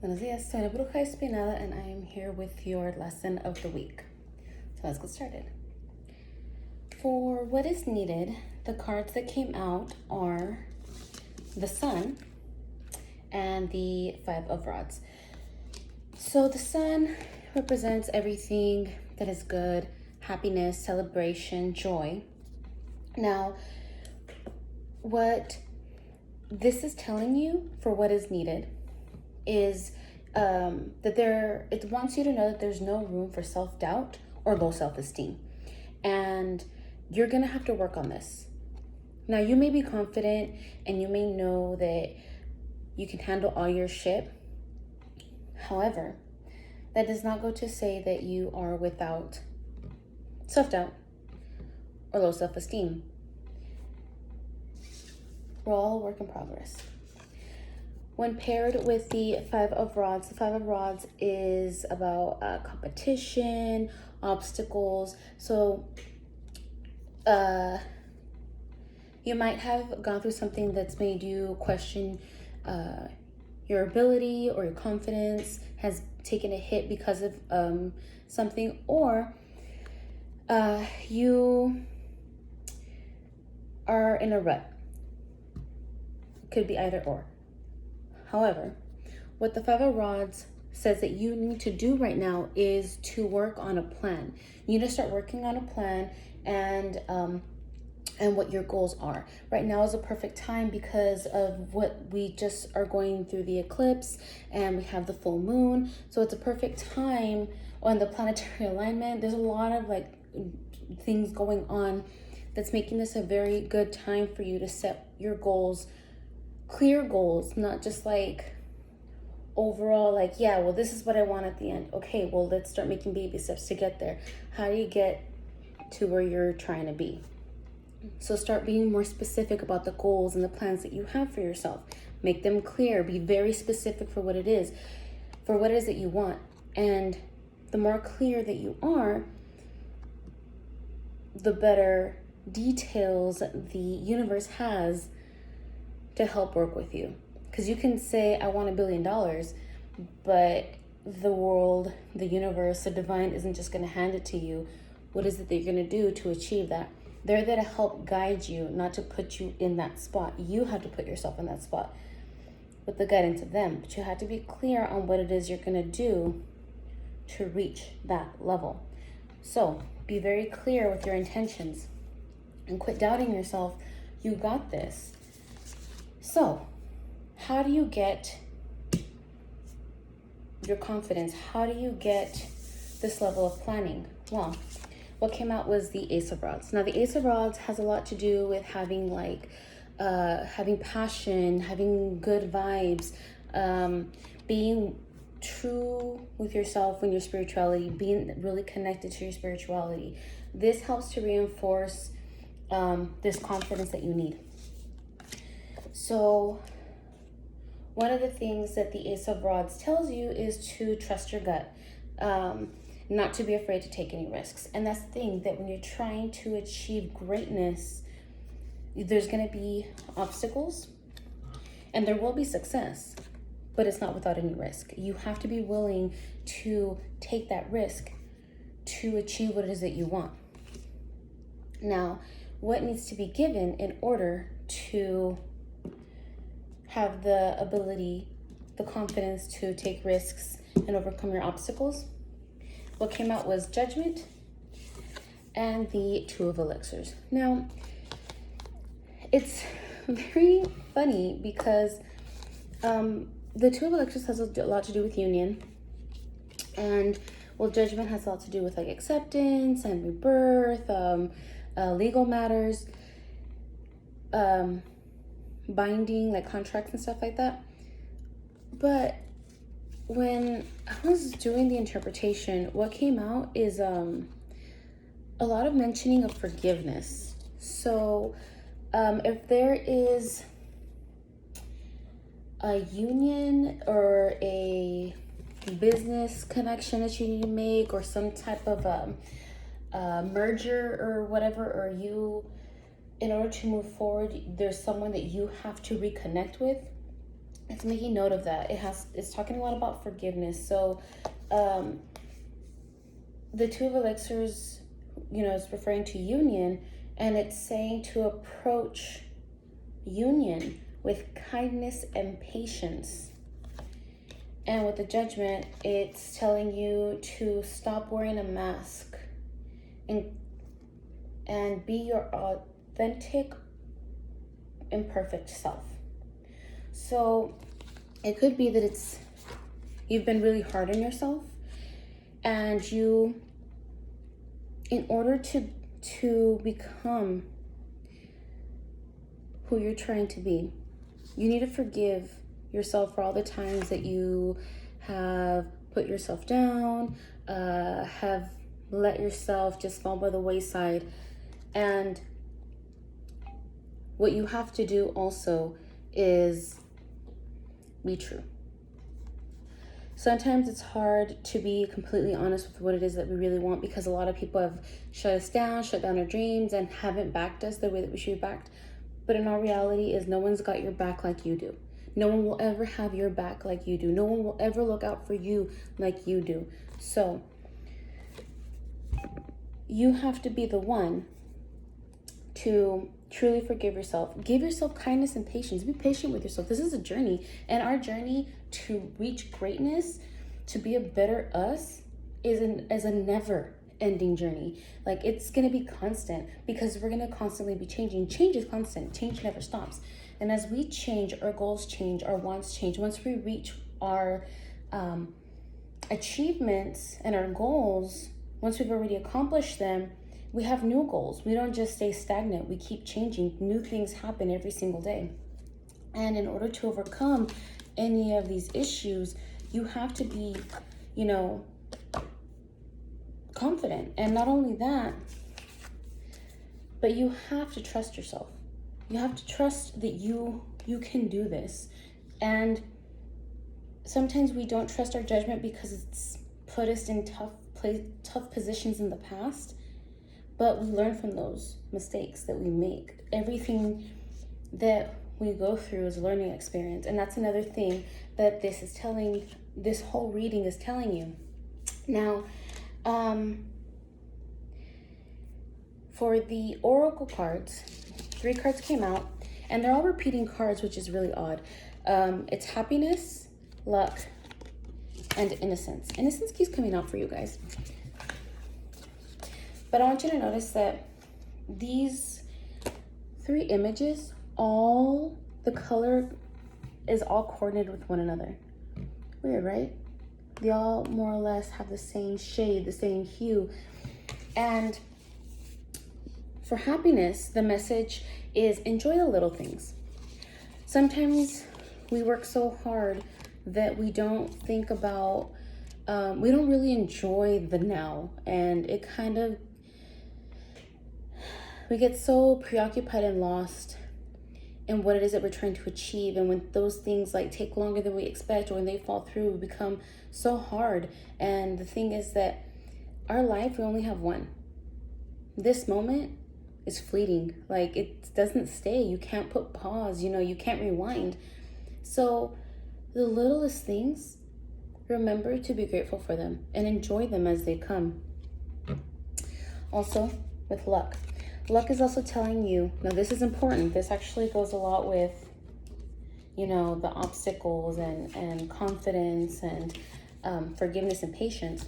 Buenos días, soy la Bruja Espinada and I am here with your lesson of the week. So let's get started. For what is needed, the cards that came out are the Sun and the Five of Rods. So the Sun represents everything that is good, happiness, celebration, joy. Now, what this is telling you for what is needed is it wants you to know that there's no room for self-doubt or low self-esteem. And you're gonna have to work on this. Now, you may be confident and you may know that you can handle all your shit. However, that does not go to say that you are without self-doubt or low self-esteem. We're all a work in progress. When paired with the Five of Rods, the Five of Rods is about competition, obstacles. So you might have gone through something that's made you question your ability, or your confidence has taken a hit because of something, or you are in a rut. Could be either or. However, what the Five of Rods says that you need to do right now is to work on a plan. You need to start working on a plan and what your goals are. Right now is a perfect time because of what we just are going through, the eclipse, and we have the full moon. So it's a perfect time on the planetary alignment. There's a lot of things going on that's making this a very good time for you to set your goals. Clear goals, not just overall this is what I want at the end. Okay, well, let's start making baby steps to get there. How do you get to where you're trying to be? So start being more specific about the goals and the plans that you have for yourself. Make them clear. Be very specific for what it is that you want. And the more clear that you are, the better details the universe has to help work with you. Because you can say, I want $1 billion, but the world, the universe, the divine isn't just going to hand it to you. What is it that you're going to do to achieve that? They're there to help guide you, not to put you in that spot. You have to put yourself in that spot with the guidance of them. But you have to be clear on what it is you're going to do to reach that level. So be very clear with your intentions and quit doubting yourself. You got this. So, how do you get your confidence? How do you get this level of planning? Well, what came out was the Ace of Rods. Now, the Ace of Rods has a lot to do with having having passion, having good vibes, being true with yourself and your spirituality, being really connected to your spirituality. This helps to reinforce this confidence that you need. So one of the things that the Ace of Rods tells you is to trust your gut, not to be afraid to take any risks. And that's the thing, that when you're trying to achieve greatness, there's going to be obstacles and there will be success, but it's not without any risk. You have to be willing to take that risk to achieve what it is that you want. Now, what needs to be given in order to have the ability, the confidence to take risks and overcome your obstacles? What came out was Judgment and the Two of Elixirs. Now, it's very funny because the Two of Elixirs has a lot to do with union, and Judgment has a lot to do with acceptance and rebirth, legal matters, binding contracts and stuff like that. But when I was doing the interpretation, what came out is a lot of mentioning of forgiveness. So if there is a union or a business connection that you need to make, or some type of merger or whatever, or you, in order to move forward, there's someone that you have to reconnect with, it's making note of that. It's talking a lot about forgiveness. So the Two of Elixirs, is referring to union, and it's saying to approach union with kindness and patience. And with the Judgment, it's telling you to stop wearing a mask and be your authentic, imperfect self. So it could be that you've been really hard on yourself, and you, in order to become who you're trying to be, you need to forgive yourself for all the times that you have put yourself down, have let yourself just fall by the wayside. And what you have to do also is be true. Sometimes it's hard to be completely honest with what it is that we really want, because a lot of people have shut down our dreams, and haven't backed us the way that we should be backed. But in all reality is, no one's got your back like you do. No one will ever have your back like you do. No one will ever look out for you like you do. So you have to be the one to truly forgive yourself. Give yourself kindness and patience. Be patient with yourself. This is a journey, and our journey to reach greatness, to be a better us, is a never ending journey. Like, it's going to be constant, because we're going to constantly be changing. Change is constant. Change never stops. And as we change, our goals change, our wants change. Once we reach our achievements and our goals, once we've already accomplished them, we have new goals. We don't just stay stagnant. We keep changing. New things happen every single day. And in order to overcome any of these issues, you have to be, confident. And not only that, but you have to trust yourself. You have to trust that you can do this. And sometimes we don't trust our judgment because it's put us in tough positions in the past. But we learn from those mistakes that we make. Everything that we go through is a learning experience. And that's another thing that this whole reading is telling you. Now, for the oracle cards, 3 cards came out, and they're all repeating cards, which is really odd. It's happiness, luck, and innocence. Innocence keeps coming out for you guys. But I want you to notice that these 3 images, all the color is all coordinated with one another. Weird, right? They all more or less have the same shade, the same hue. And for happiness, the message is enjoy the little things. Sometimes we work so hard that we don't think about, we don't really enjoy the now. And it kind of, we get so preoccupied and lost in what it is that we're trying to achieve. And when those things like take longer than we expect, or when they fall through, we become so hard. And the thing is that our life, we only have one. This moment is fleeting. Like, it doesn't stay. You can't put pause, you can't rewind. So the littlest things, remember to be grateful for them and enjoy them as they come. Also, with luck. Luck is also telling you, now this is important. This actually goes a lot with, the obstacles and confidence and forgiveness and patience,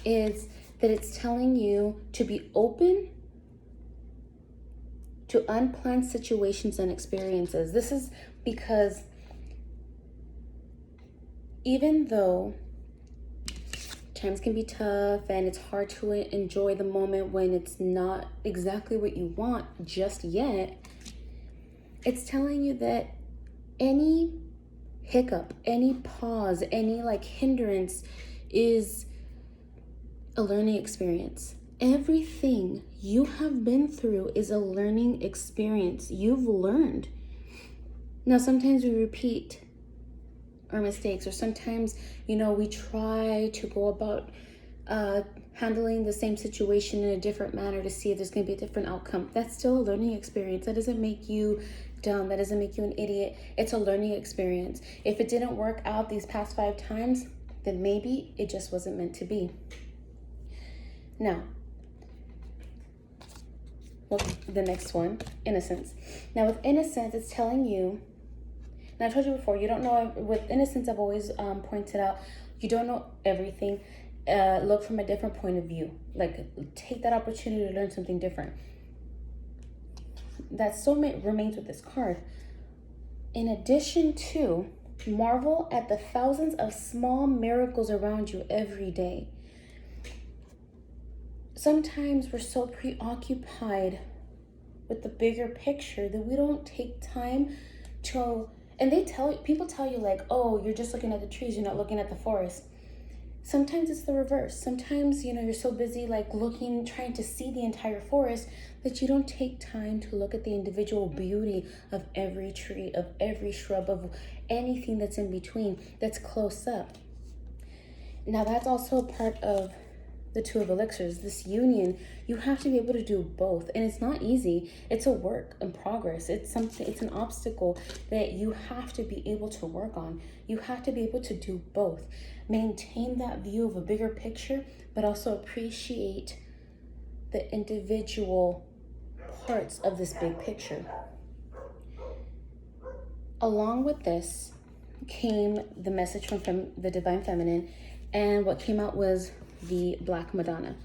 is that it's telling you to be open to unplanned situations and experiences. This is because even though times can be tough and it's hard to enjoy the moment when it's not exactly what you want just yet, it's telling you that any hiccup, any pause, any hindrance is a learning experience. Everything you have been through is a learning experience. You've learned. Now, sometimes we repeat our mistakes, or sometimes, we try to go about handling the same situation in a different manner to see if there's going to be a different outcome. That's still a learning experience. That doesn't make you dumb. That doesn't make you an idiot. It's a learning experience. If it didn't work out these past 5 times, then maybe it just wasn't meant to be. Now, well, the next one, innocence. Now with innocence, it's telling you, and I told you before, you don't know, with innocence, I've always pointed out, you don't know everything. Look from a different point of view. Like, take that opportunity to learn something different. That still remains with this card. In addition to, marvel at the thousands of small miracles around you every day. Sometimes we're so preoccupied with the bigger picture that we don't take time to, and people tell you like, oh, you're just looking at the trees, you're not looking at the forest. Sometimes it's the reverse. Sometimes, you're so busy like trying to see the entire forest that you don't take time to look at the individual beauty of every tree, of every shrub, of anything that's in between, that's close up. Now that's also part of the Two of Elixirs, this union. You have to be able to do both, and it's not easy. It's a work in progress. It's an obstacle that you have to be able to work on. You have to be able to do both. Maintain that view of a bigger picture, but also appreciate the individual parts of this big picture. Along with this came the message from the Divine Feminine, and what came out was the Black Madonna.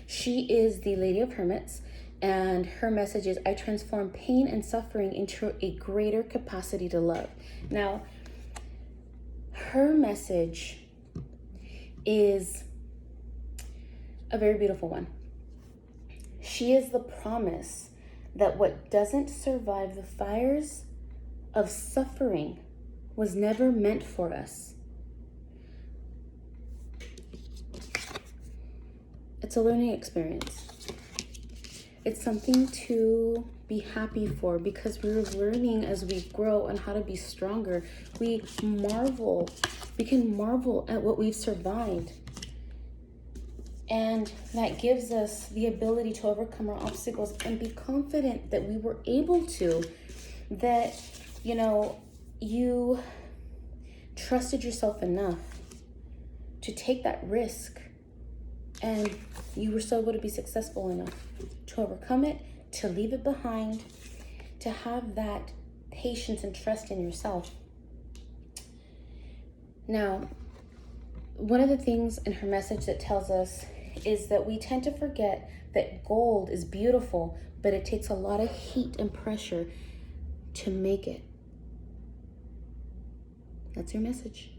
She is the Lady of Hermits, and her message is, I transform pain and suffering into a greater capacity to love. Now, her message is a very beautiful one. She is the promise that what doesn't survive the fires of suffering was never meant for us. It's a learning experience. It's something to be happy for, because we're learning as we grow on how to be stronger. We can marvel at what we've survived. And that gives us the ability to overcome our obstacles and be confident that we were able to, that, you trusted yourself enough to take that risk, and you were still able to be successful enough to overcome it, to leave it behind, to have that patience and trust in yourself. Now, one of the things in her message that tells us is that we tend to forget that gold is beautiful, but it takes a lot of heat and pressure to make it. That's your message.